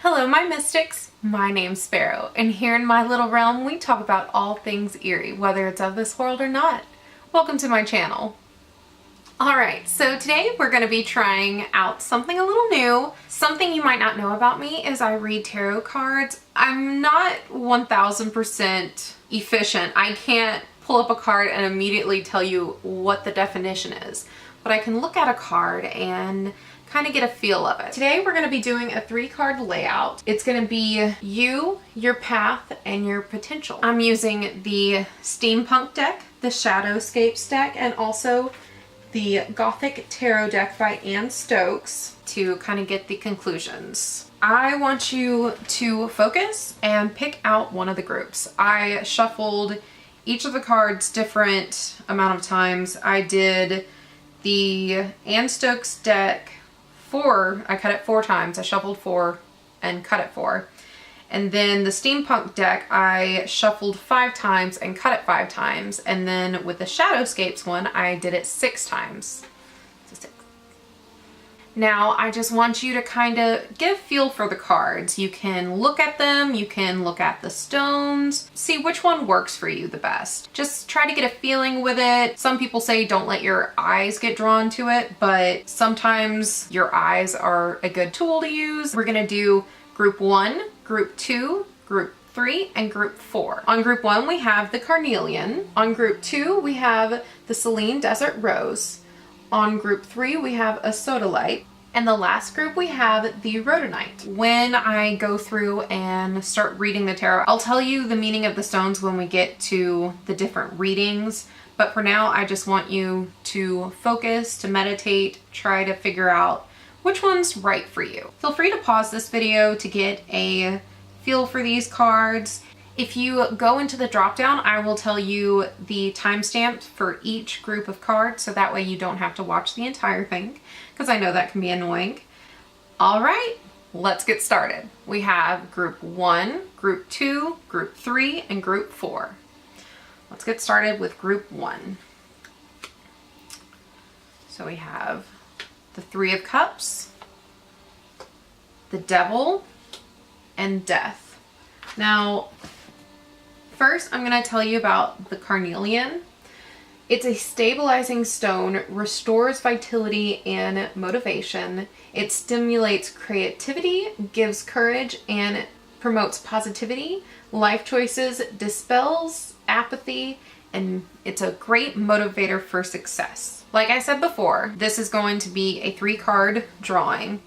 Hello, my mystics. My name's Sparrow, and here in my little realm, we talk about all things eerie, whether it's of this world or not. Welcome to my channel. Alright, so today we're going to be trying out something a little new. Something you might not know about me is I read tarot cards. I'm not 1000% efficient. I can't pull up a card and immediately tell you what the definition is, but I can look at a card and kind of get a feel of it. Today we're going to be doing a 3-card layout. It's going to be you, your path, and your potential. I'm using the Steampunk deck, the Shadowscapes deck, and also the Gothic Tarot deck by Anne Stokes to kind of get the conclusions. I want you to focus and pick out one of the groups. I shuffled each of the cards different amount of times. I did the Anne Stokes deck I cut it 4 times. I shuffled 4 and cut it 4. And then the Steampunk deck, I shuffled 5 times and cut it 5 times. And then with the Shadowscapes one, I did it 6 times. So 6. Now, I just want you to kind of get a feel for the cards. You can look at them, you can look at the stones, see which one works for you the best. Just try to get a feeling with it. Some people say don't let your eyes get drawn to it, but sometimes your eyes are a good tool to use. We're gonna do group 1, group 2, group 3, and group 4. On group 1, we have the Carnelian. On group 2, we have the Celine Desert Rose. On group 3, we have a Sodalite. And the last group, we have the Rhodonite. When I go through and start reading the tarot, I'll tell you the meaning of the stones when we get to the different readings. But for now, I just want you to focus, to meditate, try to figure out which one's right for you. Feel free to pause this video to get a feel for these cards. If you go into the drop down, I will tell you the timestamps for each group of cards, so that way you don't have to watch the entire thing, because I know that can be annoying. All right, let's get started. We have group 1, group 2, group 3, and group 4. Let's get started with group 1. So we have the 3 of Cups, the Devil, and Death. Now, first, I'm going to tell you about the Carnelian. It's a stabilizing stone, restores vitality and motivation. It stimulates creativity, gives courage, and promotes positivity, life choices, dispels apathy, and it's a great motivator for success. Like I said before, this is going to be a 3-card drawing.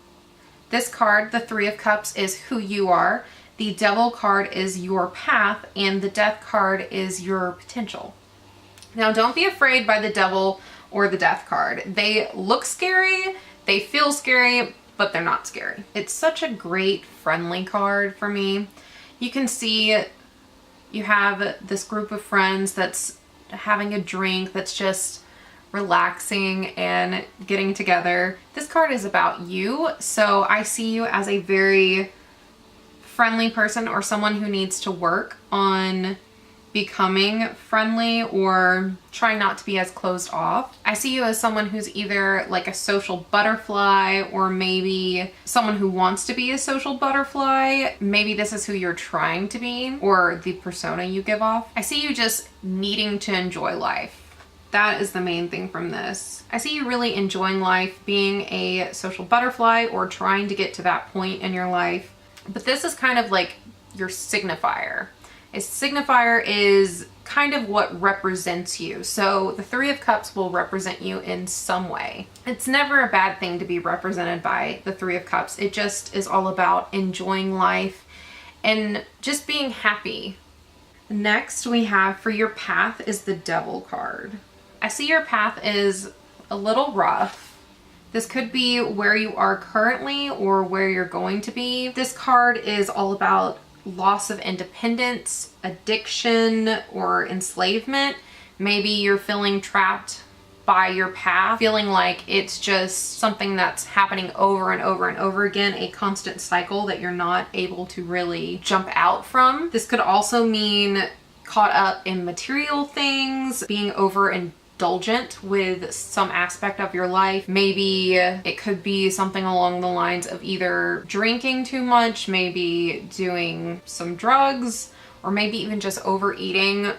This card, the 3 of Cups, is who you are. The Devil card is your path, and the Death card is your potential. Now, don't be afraid by the Devil or the Death card. They look scary, they feel scary, but they're not scary. It's such a great, friendly card for me. You can see you have this group of friends that's having a drink, that's just relaxing and getting together. This card is about you, so I see you as a very friendly person, or someone who needs to work on becoming friendly or trying not to be as closed off. I see you as someone who's either like a social butterfly, or maybe someone who wants to be a social butterfly. Maybe this is who you're trying to be, or the persona you give off. I see you just needing to enjoy life. That is the main thing from this. I see you really enjoying life, being a social butterfly, or trying to get to that point in your life. But this is kind of like your signifier. A signifier is kind of what represents you. So the 3 of Cups will represent you in some way. It's never a bad thing to be represented by the 3 of Cups. It just is all about enjoying life and just being happy. Next, we have for your path is the Devil card. I see your path is a little rough. This could be where you are currently or where you're going to be. This card is all about loss of independence, addiction, or enslavement. Maybe you're feeling trapped by your path, feeling like it's just something that's happening over and over and over again, a constant cycle that you're not able to really jump out from. This could also mean caught up in material things, being over indulgent with some aspect of your life. Maybe it could be something along the lines of either drinking too much, maybe doing some drugs, or maybe even just overeating.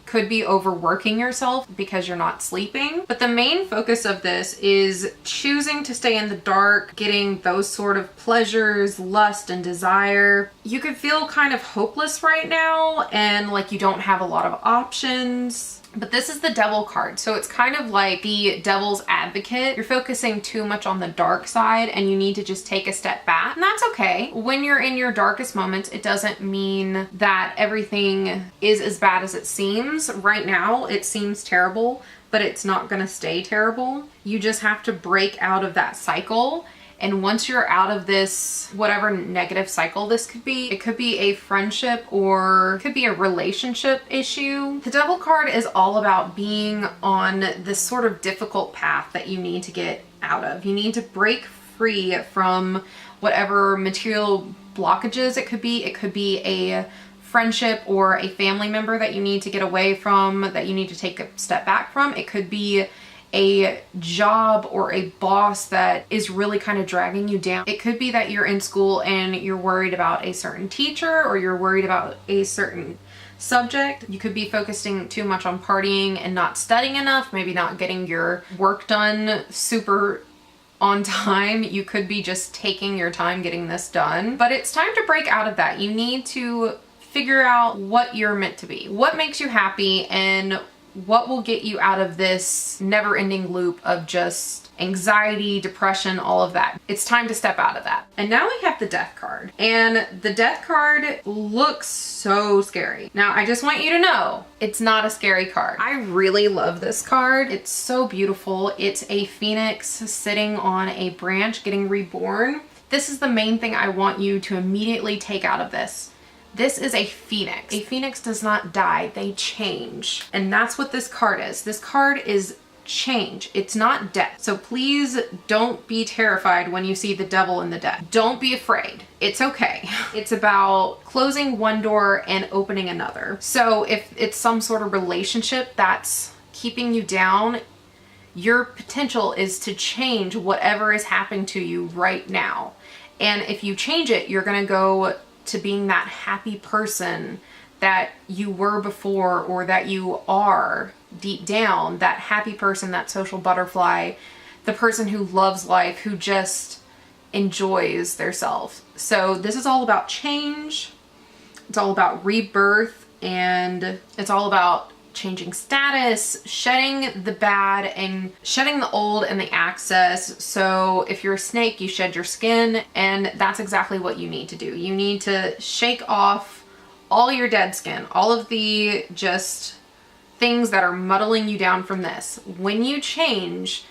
Could be overworking yourself because you're not sleeping. But the main focus of this is choosing to stay in the dark, getting those sort of pleasures, lust, and desire. You could feel kind of hopeless right now and like you don't have a lot of options. But this is the Devil card, so it's kind of like the devil's advocate. You're focusing too much on the dark side and you need to just take a step back. And that's okay. When you're in your darkest moments, it doesn't mean that everything is as bad as it seems. Right now, it seems terrible, but it's not gonna stay terrible. You just have to break out of that cycle. And once you're out of this, whatever negative cycle this could be, it could be a friendship or it could be a relationship issue. The Devil card is all about being on this sort of difficult path that you need to get out of. You need to break free from whatever material blockages it could be. It could be a friendship or a family member that you need to get away from, that you need to take a step back from. It could be a job or a boss that is really kind of dragging you down. It could be that you're in school and you're worried about a certain teacher or you're worried about a certain subject. You could be focusing too much on partying and not studying enough, maybe not getting your work done super on time. You could be just taking your time getting this done. But it's time to break out of that. You need to figure out what you're meant to be, what makes you happy, and what will get you out of this never-ending loop of just anxiety, depression, all of that. It's time to step out of that. And now we have the Death card. And the Death card looks so scary. Now, I just want you to know, it's not a scary card. I really love this card. It's so beautiful. It's a phoenix sitting on a branch getting reborn. This is the main thing I want you to immediately take out of this. This is a phoenix. A phoenix does not die, they change. And that's what this card is. This card is change. It's not death. So please don't be terrified when you see the devil in the death. Don't be afraid. It's okay. It's about closing one door and opening another. So if it's some sort of relationship that's keeping you down, your potential is to change whatever is happening to you right now. And if you change it, you're gonna go to being that happy person that you were before, or that you are deep down, that happy person, that social butterfly, the person who loves life, who just enjoys their self. So this is all about change. It's all about rebirth, and it's all about changing status, shedding the bad and shedding the old and the excess. So if you're a snake, you shed your skin, and that's exactly what you need to do. You need to shake off all your dead skin, all of the just things that are muddling you down from this. When you change,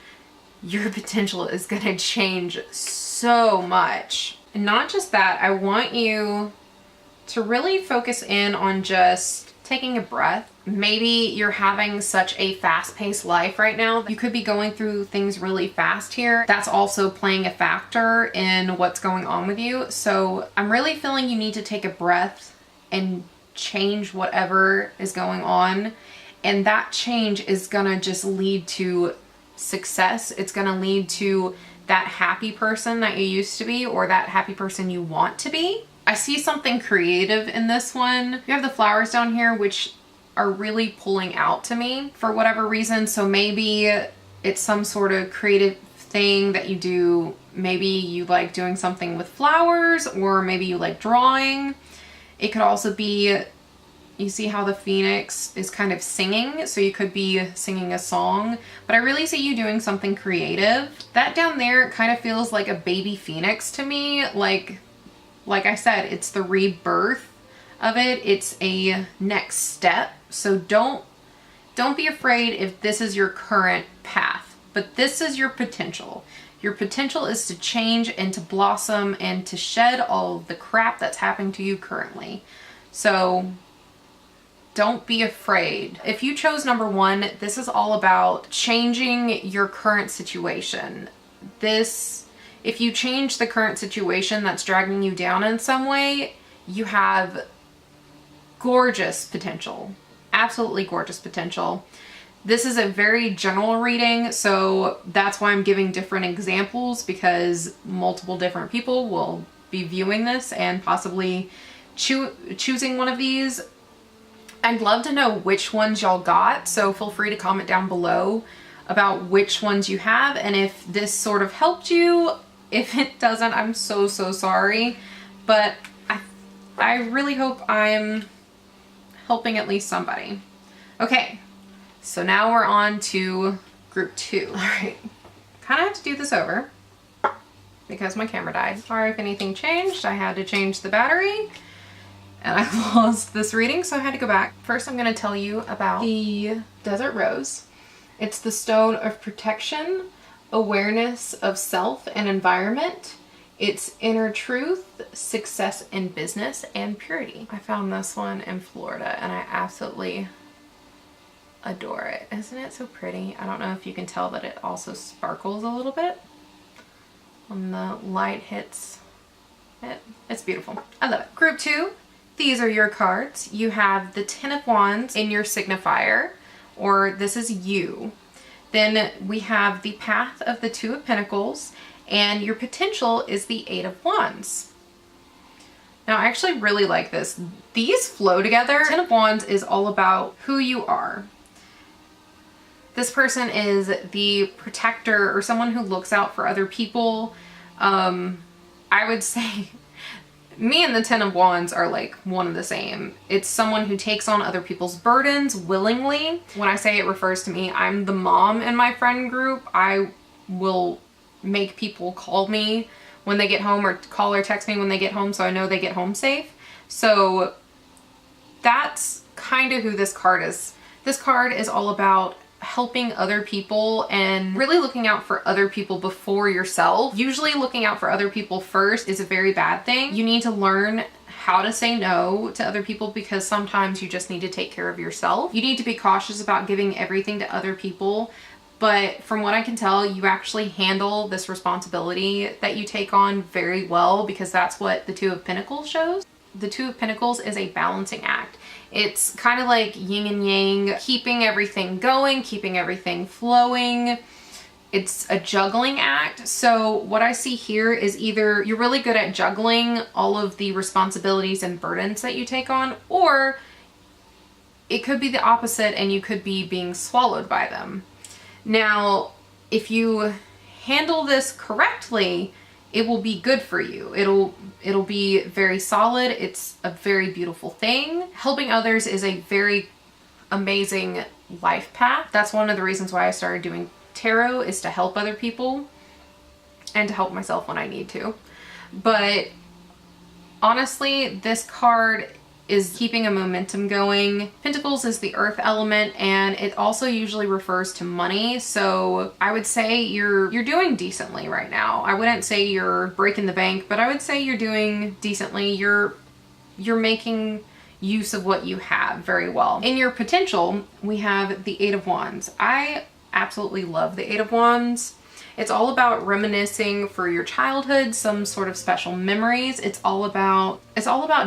your potential is gonna change so much. And not just that, I want you to really focus in on just taking a breath. Maybe you're having such a fast-paced life right now. You could be going through things really fast here. That's also playing a factor in what's going on with you. So I'm really feeling you need to take a breath and change whatever is going on. And that change is gonna just lead to success. It's gonna lead to that happy person that you used to be, or that happy person you want to be. I see something creative in this one. You have the flowers down here, which are really pulling out to me for whatever reason. So maybe it's some sort of creative thing that you do. Maybe you like doing something with flowers, or maybe you like drawing. It could also be, you see how the phoenix is kind of singing, so you could be singing a song, but I really see you doing something creative. That down there kind of feels like a baby phoenix to me. Like I said, it's the rebirth of it. It's a next step. So don't be afraid if this is your current path, but this is your potential. Your potential is to change and to blossom and to shed all of the crap that's happening to you currently. So don't be afraid. If you chose number one, this is all about changing your current situation. If you change the current situation that's dragging you down in some way, you have gorgeous potential. Absolutely gorgeous potential. This is a very general reading, so that's why I'm giving different examples, because multiple different people will be viewing this and possibly choosing one of these. I'd love to know which ones y'all got, so feel free to comment down below about which ones you have, and if this sort of helped you. If it doesn't, I'm so sorry, but I really hope I'm helping at least somebody. Okay, so now we're on to group 2. All right, kind of have to do this over because my camera died. Sorry if anything changed. I had to change the battery and I lost this reading, so I had to go back. First, I'm going to tell you about the Desert Rose. It's the stone of protection, awareness of self and environment. It's inner truth, success in business, and purity. I found this one in Florida and I absolutely adore it. Isn't it so pretty? I don't know if you can tell, but it also sparkles a little bit when the light hits it. It's beautiful. I love it. Group 2, these are your cards. You have the 10 of Wands in your signifier, or this is you. Then we have the path of the 2 of Pentacles, and your potential is the 8 of Wands. Now, I actually really like this. These flow together. 10 of Wands is all about who you are. This person is the protector or someone who looks out for other people. I would say me and the 10 of Wands are like one and the same. It's someone who takes on other people's burdens willingly. When I say it refers to me, I'm the mom in my friend group. I will make people call me when they get home, or call or text me when they get home, so I know they get home safe. So that's kind of who this card is. This card is all about helping other people and really looking out for other people before yourself. Usually looking out for other people first is a very bad thing. You need to learn how to say no to other people, because sometimes you just need to take care of yourself. You need to be cautious about giving everything to other people, but from what I can tell, you actually handle this responsibility that you take on very well, because that's what the 2 of Pentacles shows. The 2 of Pentacles is a balancing act. It's kind of like yin and yang, keeping everything going, keeping everything flowing. It's a juggling act. So what I see here is either you're really good at juggling all of the responsibilities and burdens that you take on, or it could be the opposite and you could be being swallowed by them. Now, if you handle this correctly, it will be good for you. It'll be very solid. It's a very beautiful thing. Helping others is a very amazing life path. That's one of the reasons why I started doing tarot, is to help other people and to help myself when I need to. But honestly, this card is keeping a momentum going. Pentacles is the earth element, and it also usually refers to money. So I would say you're doing decently right now. I wouldn't say you're breaking the bank, but I would say you're doing decently. You're making use of what you have very well. In your potential, we have the 8 of Wands. I absolutely love the 8 of Wands. It's all about reminiscing for your childhood, some sort of special memories. It's all about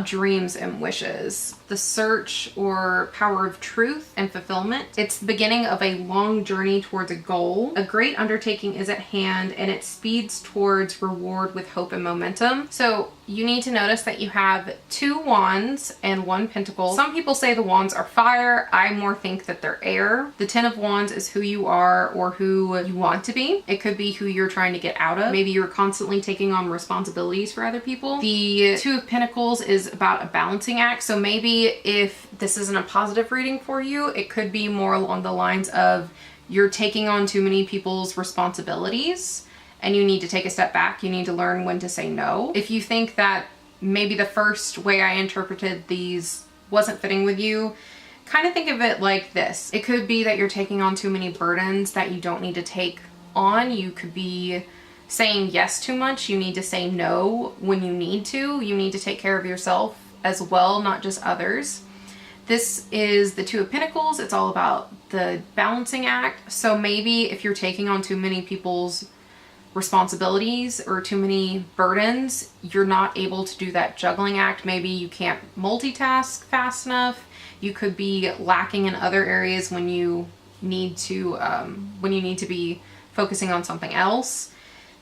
dreams and wishes, the search or power of truth and fulfillment. It's the beginning of a long journey towards a goal. A great undertaking is at hand, and it speeds towards reward with hope and momentum. So you need to notice that you have 2 wands and 1 pentacle. Some people say the wands are fire. I more think that they're air. The 10 of wands is who you are or who you want to be. It could be who you're trying to get out of. Maybe you're constantly taking on responsibilities for other people. The 2 of pentacles is about a balancing act. So maybe if this isn't a positive reading for you, it could be more along the lines of you're taking on too many people's responsibilities and you need to take a step back. You need to learn when to say no. If you think that maybe the first way I interpreted these wasn't fitting with you, kind of think of it like this. It could be that you're taking on too many burdens that you don't need to take on. You could be saying yes too much. You need to say no when you need to. You need to take care of yourself as well, not just others. This is the 2 of Pentacles. It's all about the balancing act. So maybe if you're taking on too many people's responsibilities or too many burdens, you're not able to do that juggling act. Maybe you can't multitask fast enough. You could be lacking in other areas when you need to be focusing on something else.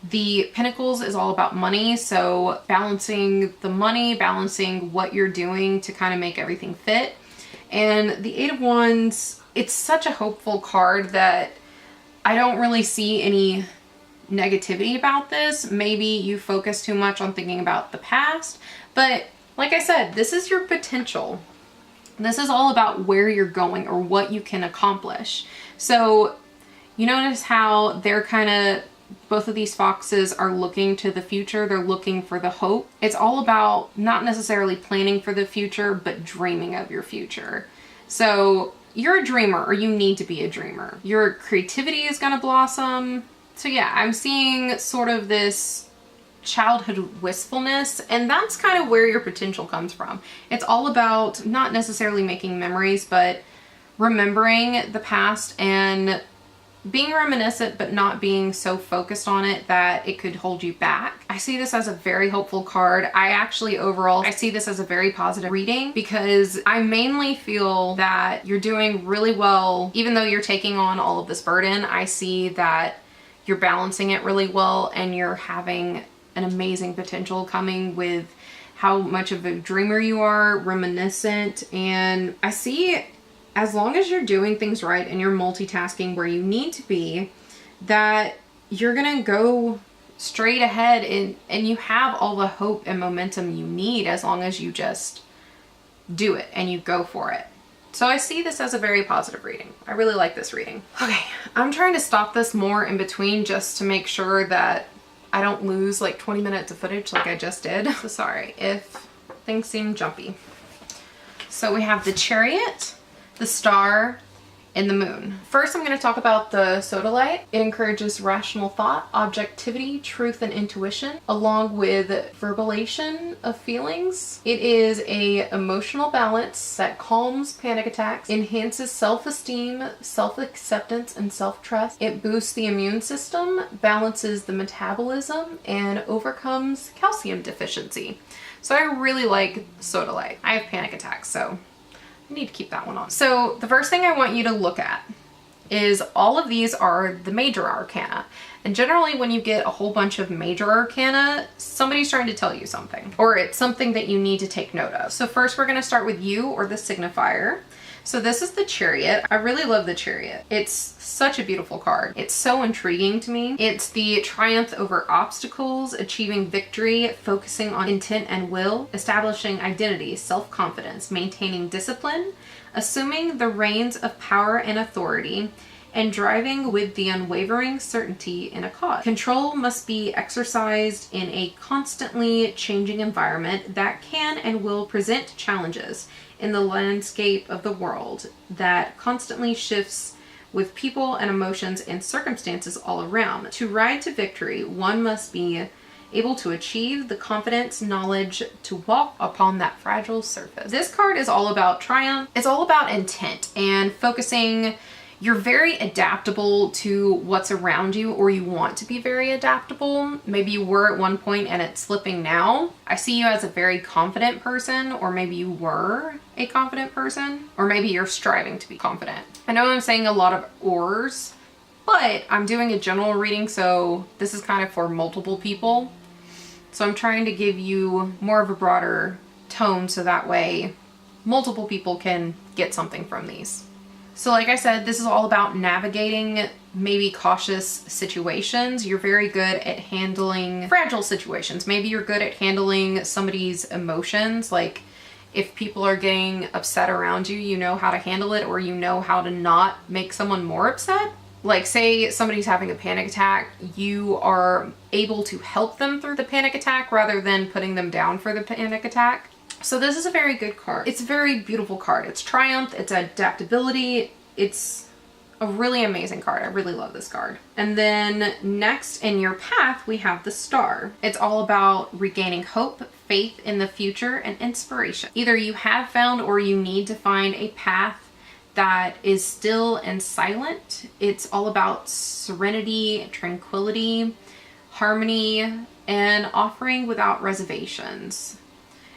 The Pentacles is all about money, so balancing the money, balancing what you're doing to kind of make everything fit. And the Eight of Wands, it's such a hopeful card that I don't really see any negativity about this. Maybe you focus too much on thinking about the past, but like I said, this is your potential. This is all about where you're going or what you can accomplish. So you notice how they're kind of, both of these foxes are looking to the future. They're looking for the hope. It's all about not necessarily planning for the future, but dreaming of your future. So you're a dreamer, or you need to be a dreamer. Your creativity is going to blossom. So yeah, I'm seeing sort of this childhood wistfulness, and that's kind of where your potential comes from. It's all about not necessarily making memories, but remembering the past and being reminiscent, but not being so focused on it that it could hold you back. I see this as a very hopeful card. Overall, I see this as a very positive reading, because I mainly feel that you're doing really well. Even though you're taking on all of this burden, I see that you're balancing it really well, and you're having an amazing potential coming with how much of a dreamer you are, reminiscent. And I see, as long as you're doing things right and you're multitasking where you need to be, that you're gonna go straight ahead, and you have all the hope and momentum you need, as long as you just do it and you go for it. So I see this as a very positive reading. I really like this reading. Okay, I'm trying to stop this more in between just to make sure that I don't lose like 20 minutes of footage like I just did. So sorry if things seem jumpy. So we have the Chariot, the Star, and the Moon. First, I'm going to talk about the sodalite. It encourages rational thought, objectivity, truth, and intuition, along with verbalization of feelings. It is an emotional balance that calms panic attacks, enhances self-esteem, self-acceptance, and self-trust. It boosts the immune system, balances the metabolism, and overcomes calcium deficiency. So I really like sodalite. I have panic attacks, so I need to keep that one on. So the first thing I want you to look at is all of these are the major arcana. And generally when you get a whole bunch of major arcana, somebody's trying to tell you something, or it's something that you need to take note of. So first we're going to start with you, or the signifier. So this is the Chariot. I really love the Chariot. It's such a beautiful card. It's so intriguing to me. It's the triumph over obstacles, achieving victory, focusing on intent and will, establishing identity, self-confidence, maintaining discipline, assuming the reins of power and authority, and driving with the unwavering certainty in a cause. Control must be exercised in a constantly changing environment that can and will present challenges in the landscape of the world that constantly shifts with people and emotions and circumstances all around. To ride to victory, one must be able to achieve the confidence, knowledge to walk upon that fragile surface. This card is all about triumph. It's all about intent and focusing. You're very adaptable to what's around you, or you want to be very adaptable. Maybe you were at one point and it's slipping now. I see you as a very confident person, or maybe you were a confident person, or maybe you're striving to be confident. I know I'm saying a lot of ors, but I'm doing a general reading, so this is kind of for multiple people. So I'm trying to give you more of a broader tone, so that way multiple people can get something from these. So like I said, this is all about navigating maybe cautious situations. You're very good at handling fragile situations. Maybe you're good at handling somebody's emotions. Like if people are getting upset around you, you know how to handle it, or you know how to not make someone more upset. Like say somebody's having a panic attack, you are able to help them through the panic attack rather than putting them down for the panic attack. So this is a very good card. It's a very beautiful card. It's triumph, it's adaptability. It's a really amazing card. I really love this card. And then next in your path, we have the Star. It's all about regaining hope, faith in the future, and inspiration. Either you have found or you need to find a path that is still and silent. It's all about serenity, tranquility, harmony, and offering without reservations.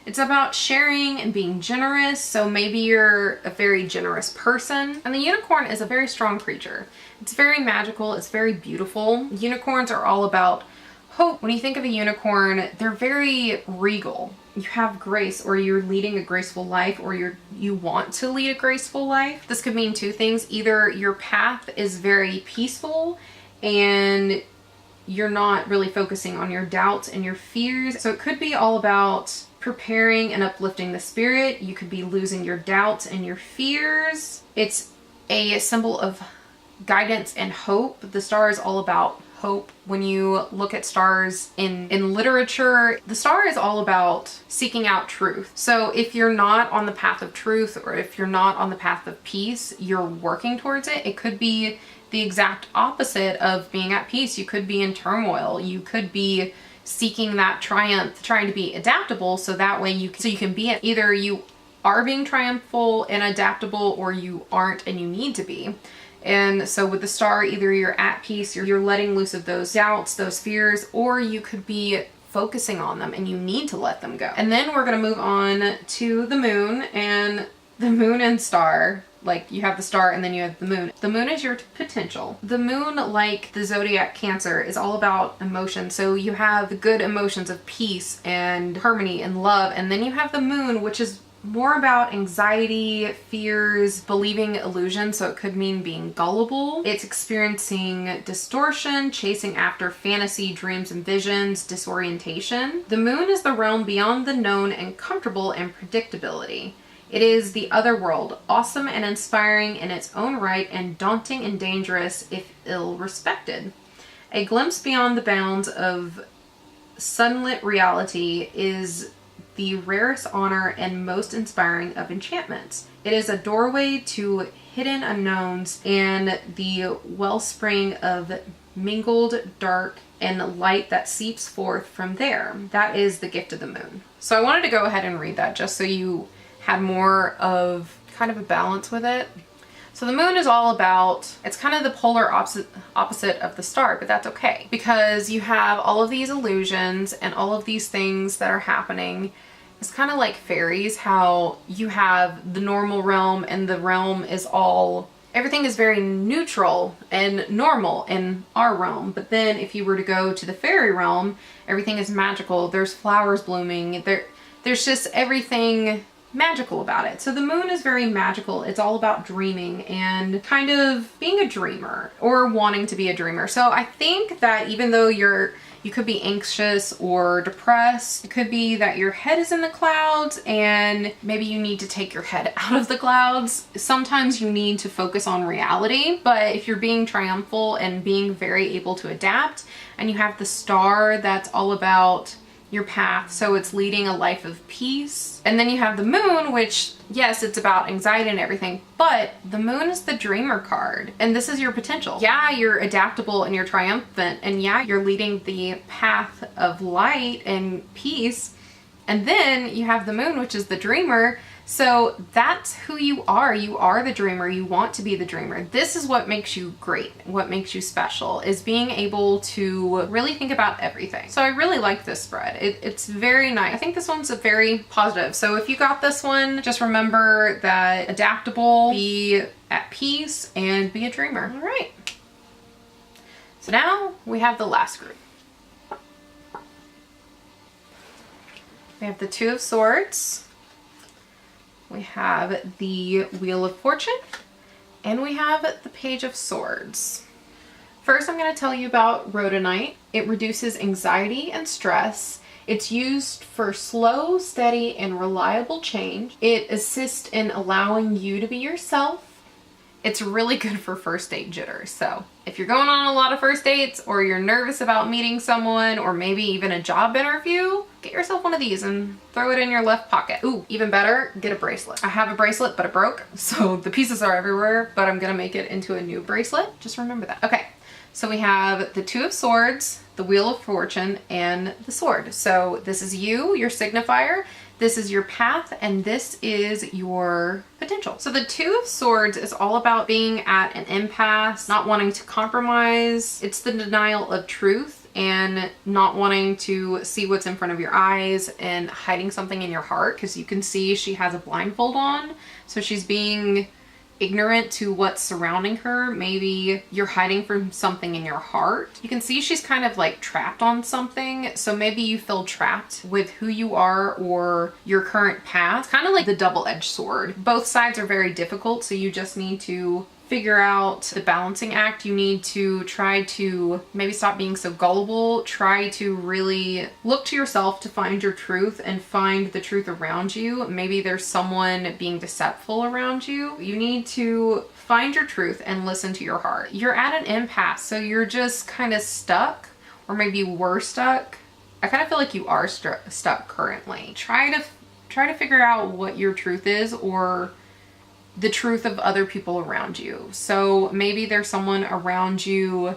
It's about sharing and being generous, so maybe you're a very generous person. And the unicorn is a very strong creature. It's very magical, it's very beautiful. Unicorns are all about hope. When you think of a unicorn, they're very regal. You have grace, or you're leading a graceful life, or you want to lead a graceful life. This could mean two things. Either your path is very peaceful and you're not really focusing on your doubts and your fears. So it could be all about preparing and uplifting the spirit. You could be losing your doubts and your fears. It's a symbol of guidance and hope. The star is all about hope. When you look at stars in literature, the star is all about seeking out truth. So if you're not on the path of truth, or if you're not on the path of peace, you're working towards it. It could be the exact opposite of being at peace. You could be in turmoil. You could be seeking that triumph, trying to be adaptable, so that way you can be it. Either you are being triumphal and adaptable, or you aren't and you need to be. And so with the star, either you're at peace, you're letting loose of those doubts, those fears, or you could be focusing on them and you need to let them go. And then we're going to move on to the moon. And the moon and star, like you have the star and then you have the moon. The moon is your potential. The moon, like the zodiac Cancer, is all about emotion. So you have the good emotions of peace and harmony and love. And then you have the moon, which is more about anxiety, fears, believing illusions. So it could mean being gullible. It's experiencing distortion, chasing after fantasy, dreams and visions, disorientation. The moon is the realm beyond the known and comfortable and predictability. It is the other world, awesome and inspiring in its own right, and daunting and dangerous if ill-respected. A glimpse beyond the bounds of sunlit reality is the rarest honor and most inspiring of enchantments. It is a doorway to hidden unknowns and the wellspring of mingled dark and light that seeps forth from there. That is the gift of the moon. So I wanted to go ahead and read that just so you had more of kind of a balance with it. So the moon is all about, it's kind of the polar opposite of the star, but that's okay, because you have all of these illusions and all of these things that are happening. It's kind of like fairies, how you have the normal realm, and the realm is all, everything is very neutral and normal in our realm. But then if you were to go to the fairy realm, everything is magical. There's flowers blooming. There's just everything magical about it. So the moon is very magical. It's all about dreaming and kind of being a dreamer, or wanting to be a dreamer. So I think that even though you could be anxious or depressed, it could be that your head is in the clouds and maybe you need to take your head out of the clouds. Sometimes you need to focus on reality, but if you're being triumphal and being very able to adapt, and you have the star, that's all about your path, so it's leading a life of peace. And then you have the moon, which, yes, it's about anxiety and everything, but the moon is the dreamer card, and this is your potential. Yeah, you're adaptable and you're triumphant, and yeah, you're leading the path of light and peace. And then you have the moon, which is the dreamer. So that's who you are. You are the dreamer. You want to be the dreamer. This is what makes you great. What makes you special is being able to really think about everything. So I really like this spread. It's very nice. I think this one's a very positive. So if you got this one, just remember that adaptable, be at peace, and be a dreamer. All right. So now we have the last group. We have the Two of Swords. We have the Wheel of Fortune, and we have the Page of Swords. First, I'm going to tell you about rhodonite. It reduces anxiety and stress. It's used for slow, steady, and reliable change. It assists in allowing you to be yourself. It's really good for first date jitters. So if you're going on a lot of first dates, or you're nervous about meeting someone, or maybe even a job interview, get yourself one of these and throw it in your left pocket. Ooh, even better, get a bracelet. I have a bracelet, but it broke, so the pieces are everywhere, but I'm gonna make it into a new bracelet. Just remember that. Okay, so we have the Two of Swords, the Wheel of Fortune, and the Sword. So this is you, your signifier. This is your path, and this is your potential. So the Two of Swords is all about being at an impasse, not wanting to compromise. It's the denial of truth. and not wanting to see what's in front of your eyes and hiding something in your heart, because you can see she has a blindfold on. So she's being ignorant to what's surrounding her. Maybe you're hiding from something in your heart. You can see she's kind of like trapped on something. So maybe you feel trapped with who you are or your current path. Kind of like the double-edged sword. Both sides are very difficult, so you just need to figure out the balancing act. You need to try to maybe stop being so gullible, try to really look to yourself to find your truth and find the truth around you. Maybe there's someone being deceitful around you. You need to find your truth and listen to your heart. You're at an impasse, so you're just kind of stuck, or maybe you were stuck. I kind of feel like you are stuck currently. Try to figure out what your truth is, or the truth of other people around you. So maybe there's someone around you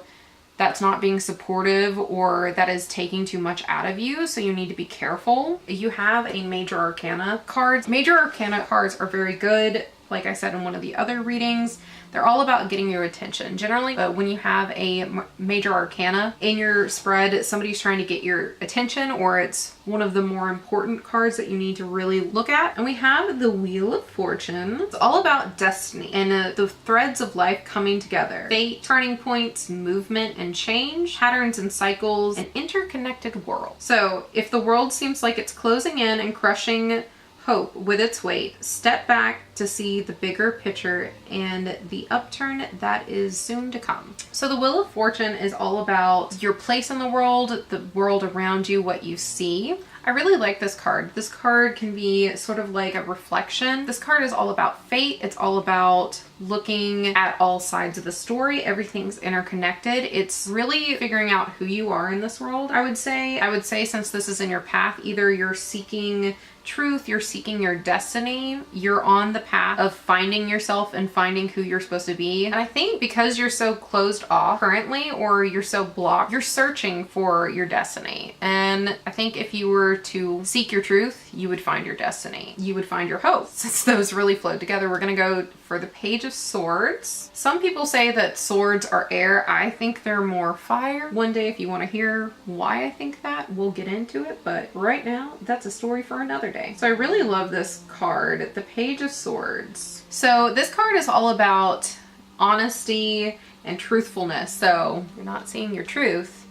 that's not being supportive or that is taking too much out of you, so you need to be careful. You have a major arcana card. Major arcana cards are very good. Like I said in one of the other readings, they're all about getting your attention. Generally, when you have a major arcana in your spread, somebody's trying to get your attention, or it's one of the more important cards that you need to really look at. And we have the Wheel of Fortune. It's all about destiny and the threads of life coming together. Fate, turning points, movement and change, patterns and cycles, an interconnected world. So if the world seems like it's closing in and crushing hope with its weight, step back to see the bigger picture and the upturn that is soon to come. So the Wheel of Fortune is all about your place in the world around you, what you see. I really like this card. This card can be sort of like a reflection. This card is all about fate. It's all about looking at all sides of the story. Everything's interconnected. It's really figuring out who you are in this world, I would say. I would say, since this is in your path, either you're seeking truth, you're seeking your destiny, you're on the path of finding yourself and finding who you're supposed to be. And I think because you're so closed off currently, or you're so blocked, you're searching for your destiny. And I think if you were to seek your truth, you would find your destiny. You would find your hope. Since those really flowed together, we're gonna go for the Page of Swords. Some people say that swords are air. I think they're more fire. One day, if you want to hear why I think that, we'll get into it. But right now, that's a story for another day. So I really love this card, the Page of Swords. So this card is all about honesty and truthfulness. So you're not seeing your truth.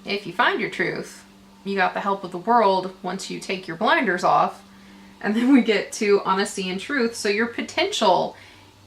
If you find your truth, you got the help of the world once you take your blinders off. And then we get to honesty and truth. So your potential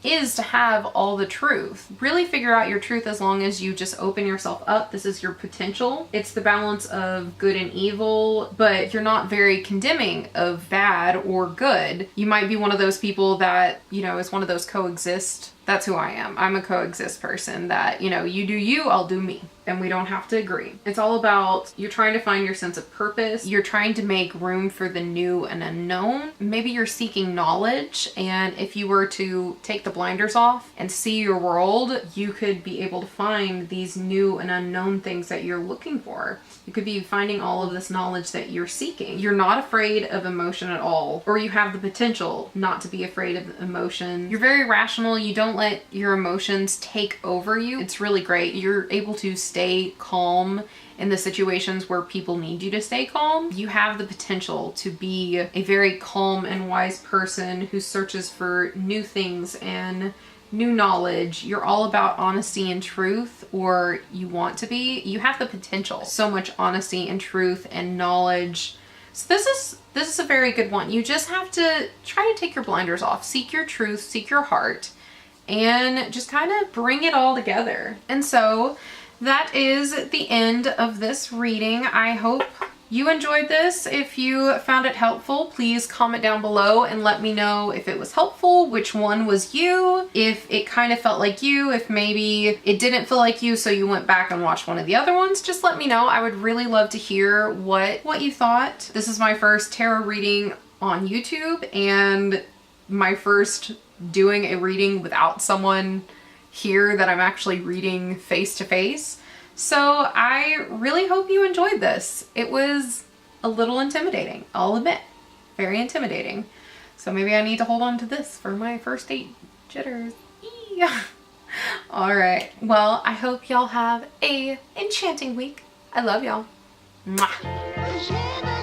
is to have all the truth. Really figure out your truth as long as you just open yourself up. This is your potential. It's the balance of good and evil, but you're not very condemning of bad or good. You might be one of those people that, you know, is one of those coexist. That's who I am. I'm a coexist person that, you know, you do you, I'll do me. And we don't have to agree. It's all about, you're trying to find your sense of purpose. You're trying to make room for the new and unknown. Maybe you're seeking knowledge, and if you were to take the blinders off and see your world, you could be able to find these new and unknown things that you're looking for. You could be finding all of this knowledge that you're seeking. You're not afraid of emotion at all, or you have the potential not to be afraid of emotion. You're very rational. You don't let your emotions take over you. It's really great. You're able to stay calm in the situations where people need you to stay calm. You have the potential to be a very calm and wise person who searches for new things and new knowledge. You're all about honesty and truth, or you want to be. You have the potential. So much honesty and truth and knowledge. So this is a very good one. You just have to try to take your blinders off. Seek your truth, seek your heart, and just kind of bring it all together. And so that is the end of this reading. I hope you enjoyed this. If you found it helpful, please comment down below and let me know if it was helpful, which one was you, if it kind of felt like you, if maybe it didn't feel like you so you went back and watched one of the other ones. Just let me know. I would really love to hear what you thought. This is my first tarot reading on YouTube and my first doing a reading without someone here that I'm actually reading face to face. So I really hope you enjoyed this. It was a little intimidating, I'll admit. Very intimidating. So maybe I need to hold on to this for my first date jitters. All right. Well, I hope y'all have a enchanting week. I love y'all. Mwah.